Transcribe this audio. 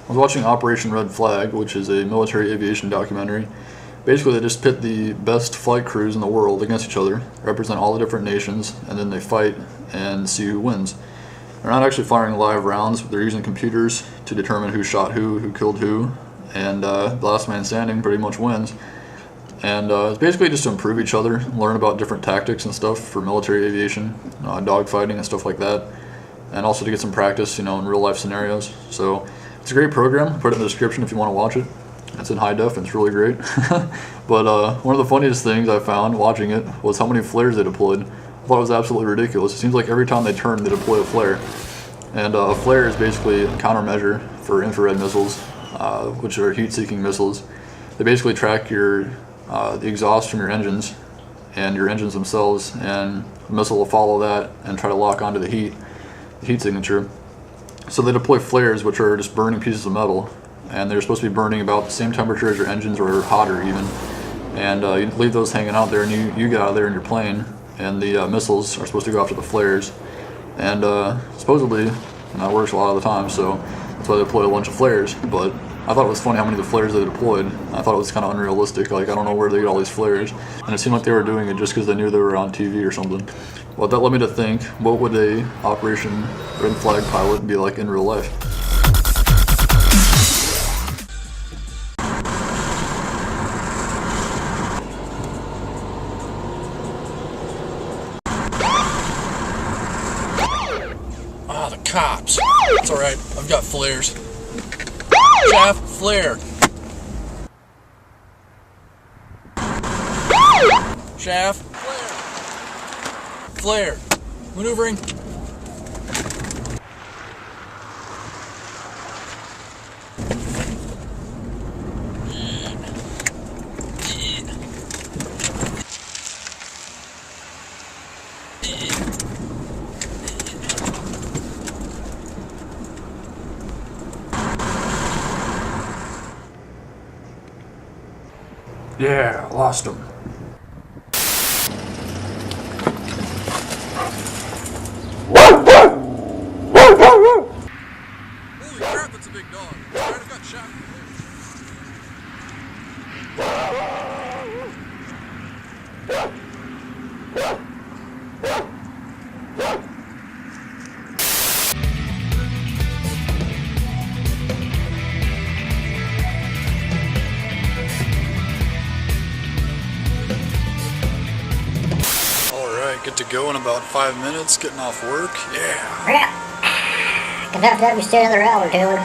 was watching Operation Red Flag, which is a military aviation documentary. Basically, they just pit the best flight crews in the world against each other, represent all the different nations, and then they fight and see who wins. They're not actually firing live rounds, but they're using computers to determine who shot who killed who, and the last man standing pretty much wins. And it's basically just to improve each other, learn about different tactics and stuff for military aviation, dogfighting and stuff like that, and also to get some practice, in real life scenarios. So it's a great program. Put it in the description if you want to watch it. It's in high def and it's really great. But one of the funniest things I found watching it was how many flares they deployed. I thought it was absolutely ridiculous. It seems like every time they turn, they deploy a flare. And a flare is basically a countermeasure for infrared missiles, which are heat-seeking missiles. They basically track the exhaust from your engines and your engines themselves, and the missile will follow that and try to lock onto the heat signature. So they deploy flares, which are just burning pieces of metal, and they're supposed to be burning about the same temperature as your engines, or hotter even. And you leave those hanging out there, and you get out of there in your plane, and the missiles are supposed to go after the flares. And supposedly, that works a lot of the time, so that's why they deploy a bunch of flares. But I thought it was funny how many of the flares they deployed. I thought it was kind of unrealistic. Like, I don't know where they get all these flares. And it seemed like they were doing it just because they knew they were on TV or something. Well, that led me to think, what would a Operation Red Flag pilot be like in real life? Ah, the cops. It's alright, I've got flares. Shaft, flare. Shaft, flare. Flare. Maneuvering. Yeah, lost him. Holy crap, that's a big dog. I might have got shot. Alright, good to go in about 5 minutes, getting off work. Yeah. Gonna have to have you stay another hour, Taylor.